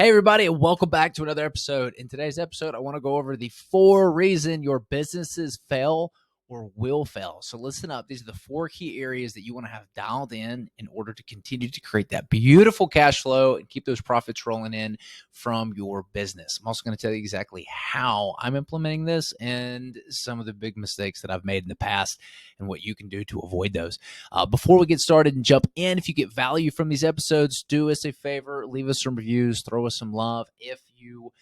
Hey, everybody, and welcome back to another episode. In today's episode, I want to go over the 4 reasons your businesses fail or will fail. So listen up. These are the 4 key areas that you want to have dialed in order to continue to create that beautiful cash flow and keep those profits rolling in from your business. I'm also going to tell you exactly how I'm implementing this and some of the big mistakes that I've made in the past and what you can do to avoid those. Before we get started and jump in, if you get value from these episodes, do us a favor, leave us some reviews, throw us some love. If you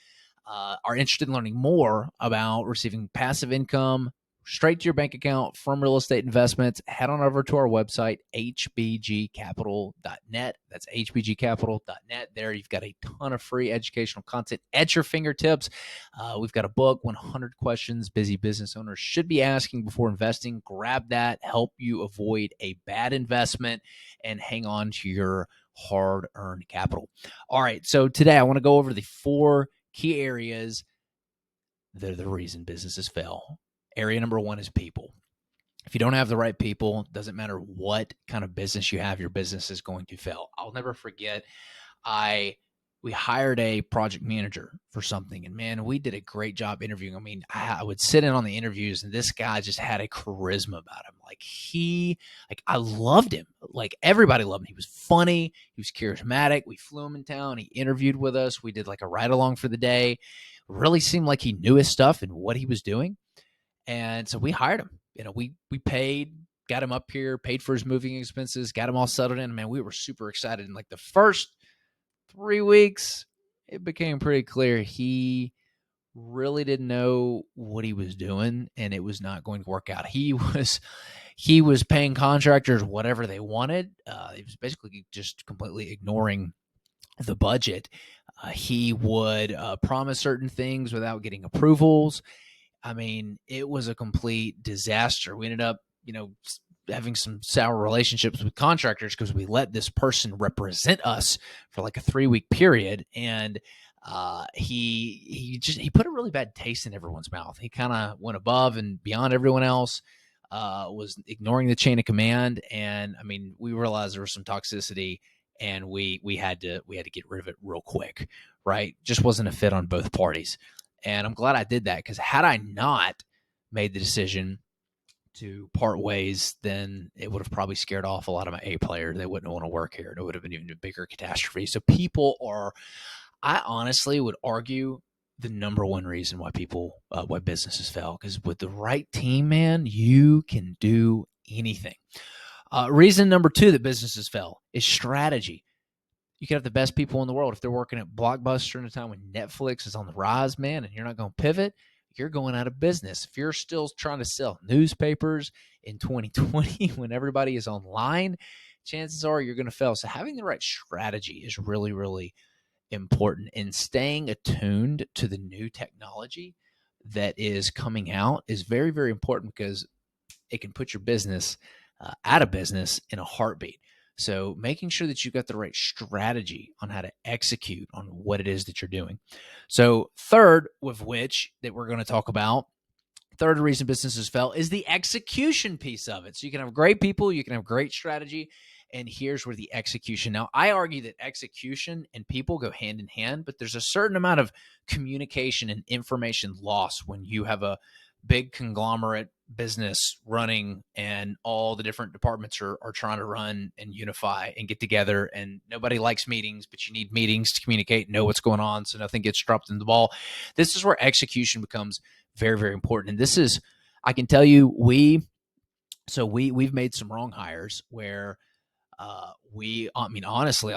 are interested in learning more about receiving passive income straight to your bank account from real estate investments, head on over to our website, hbgcapital.net. That's hbgcapital.net. There you've got a ton of free educational content at your fingertips. We've got a book, 100 questions busy business owners should be asking before investing. Grab that, help you avoid a bad investment, and hang on to your hard-earned capital. All right, so today I want to go over the 4 key areas that are the reason businesses fail. Area number 1 is people. If you don't have the right people, it doesn't matter what kind of business you have, your business is going to fail. I'll never forget, we hired a project manager for something, and man, we did a great job interviewing. I mean, I would sit in on the interviews, and this guy just had a charisma about him. I loved him. Like, everybody loved him. He was funny. He was charismatic. We flew him in town. He interviewed with us. We did like a ride along for the day. Really seemed like he knew his stuff and what he was doing. And so we hired him. We paid, got him up here, paid for his moving expenses, got him all settled in. Man, we were super excited. And like the first 3 weeks, it became pretty clear he really didn't know what he was doing, and it was not going to work out. He was paying contractors whatever they wanted. He was basically just completely ignoring the budget. He would promise certain things without getting approvals. I mean, it was a complete disaster. We ended up, having some sour relationships with contractors because we let this person represent us for like a 3-week period. And he put a really bad taste in everyone's mouth. He kind of went above and beyond everyone else, was ignoring the chain of command. And I mean, we realized there was some toxicity, and we had to get rid of it real quick, right? Just wasn't a fit on both parties. And I'm glad I did that, because had I not made the decision to part ways, then it would have probably scared off a lot of my A players. They wouldn't want to work here. It would have been even a bigger catastrophe. So I honestly would argue, the number 1 reason why why businesses fail. Because with the right team, man, you can do anything. Reason number 2 that businesses fail is strategy. You could have the best people in the world. If they're working at Blockbuster in a time when Netflix is on the rise, man, and you're not going to pivot, you're going out of business. If you're still trying to sell newspapers in 2020 when everybody is online, chances are you're going to fail. So having the right strategy is really, really important. And staying attuned to the new technology that is coming out is very, very important, because it can put your business out of business in a heartbeat. So making sure that you've got the right strategy on how to execute on what it is that you're doing. So third, with which that we're going to talk about, third reason businesses fail is the execution piece of it. So you can have great people, you can have great strategy, and here's where the execution. Now, I argue that execution and people go hand in hand, but there's a certain amount of communication and information loss when you have a big conglomerate business running and all the different departments are trying to run and unify and get together, and nobody likes meetings, but you need meetings to communicate, know what's going on so nothing gets dropped in the ball. This is where execution becomes very, very important. And this is, I can tell you, we've made some wrong hires where honestly,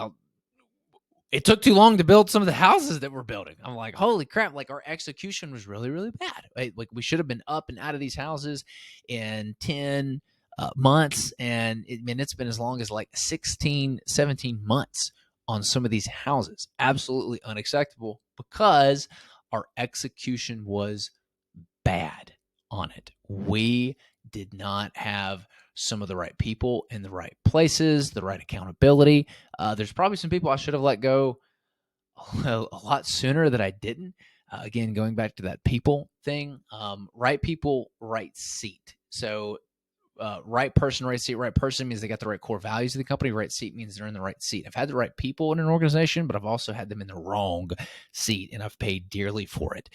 it took too long to build some of the houses that we're building. I'm like, holy crap, like our execution was really, really bad. Right? Like we should have been up and out of these houses in 10 months. And it's been as long as like 16, 17 months on some of these houses. Absolutely unacceptable, because our execution was bad on it. We did not have some of the right people in the right places, the right accountability. There's probably some people I should have let go a lot sooner that I didn't. Again, going back to that people thing, right people, right seat. So right person, right seat. Right person means they got the right core values of the company. Right seat means they're in the right seat. I've had the right people in an organization, but I've also had them in the wrong seat, and I've paid dearly for it.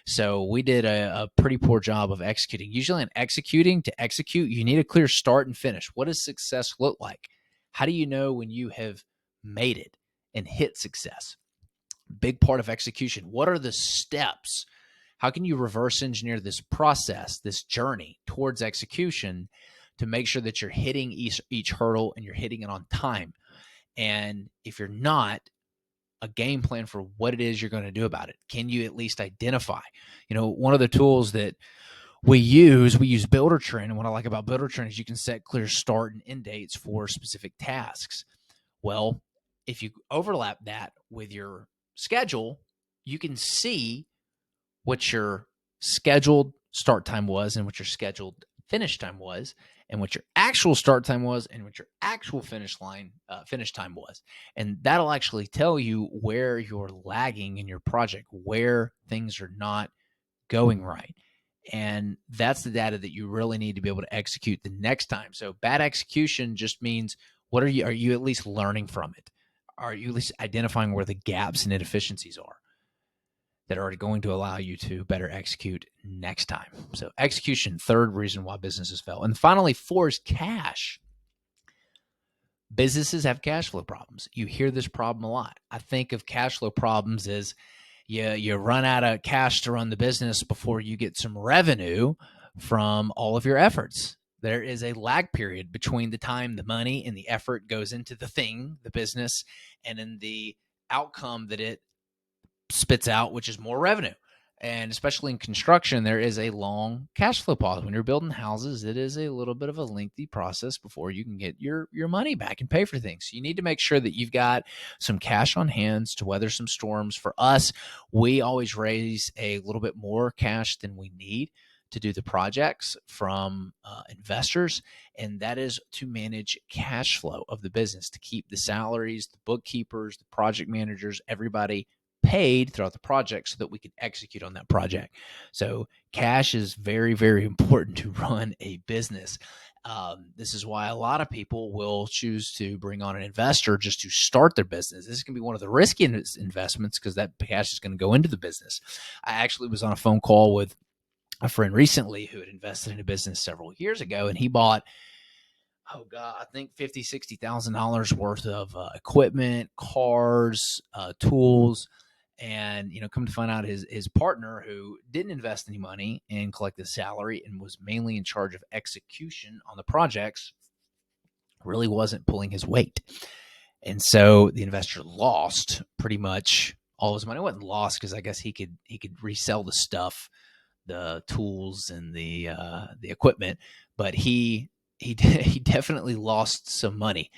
So we did a pretty poor job of executing. Usually in executing, to execute, you need a clear start and finish. What does success look like? How do you know when you have made it and hit success? Big part of execution. What are the steps? How can you reverse engineer this process, this journey towards execution to make sure that you're hitting each hurdle and you're hitting it on time? And if you're not, a game plan for what it is you're going to do about it. Can you at least identify? One of the tools that we use Buildertrend. And what I like about Buildertrend is you can set clear start and end dates for specific tasks. Well, if you overlap that with your schedule, you can see what your scheduled start time was and what your scheduled finish time was, and what your actual start time was and what your actual finish time was. And that'll actually tell you where you're lagging in your project, where things are not going right. And that's the data that you really need to be able to execute the next time. So bad execution just means, are you at least learning from it? Are you at least identifying where the gaps and inefficiencies are that are going to allow you to better execute next time? So execution, third reason why businesses fail. And finally, 4 is cash. Businesses have cash flow problems. You hear this problem a lot. I think of cash flow problems as you run out of cash to run the business before you get some revenue from all of your efforts. There is a lag period between the time the money and the effort goes into the business, and in the outcome that it spits out, which is more revenue. And especially in construction, there is a long cash flow pause. When you're building houses, it is a little bit of a lengthy process before you can get your money back and pay for things. So you need to make sure that you've got some cash on hand to weather some storms. For us, we always raise a little bit more cash than we need to do the projects from investors, and that is to manage cash flow of the business, to keep the salaries, the bookkeepers, the project managers, everybody paid throughout the project so that we can execute on that project. So cash is very, very important to run a business. This is why a lot of people will choose to bring on an investor just to start their business. This can be one of the risky investments because that cash is going to go into the business. I actually was on a phone call with a friend recently who had invested in a business several years ago, and he bought, I think $50,000-$60,000 worth of equipment, cars, tools. And, come to find out his partner, who didn't invest any money and collect the salary and was mainly in charge of execution on the projects, really wasn't pulling his weight. And so the investor lost pretty much all his money. It wasn't lost because I guess he could resell the stuff, the tools and the equipment, but he definitely lost some money.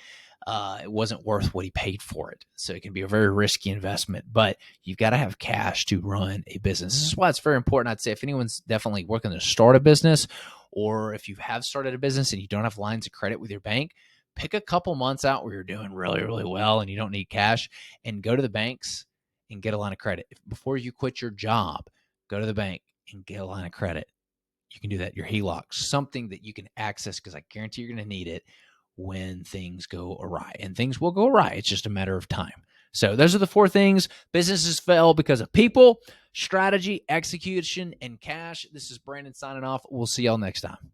It wasn't worth what he paid for it. So it can be a very risky investment, but you've got to have cash to run a business. This is why it's very important. I'd say if anyone's definitely working to start a business, or if you have started a business and you don't have lines of credit with your bank, pick a couple months out where you're doing really, really well and you don't need cash, and go to the banks and get a line of credit. Before you quit your job, go to the bank and get a line of credit. You can do that. Your HELOC, something that you can access, because I guarantee you're going to need it when things go awry, and things will go awry. It's just a matter of time. So those are the 4 things businesses fail because of: people, strategy, execution, and cash. This is Brandon signing off. We'll see y'all next time.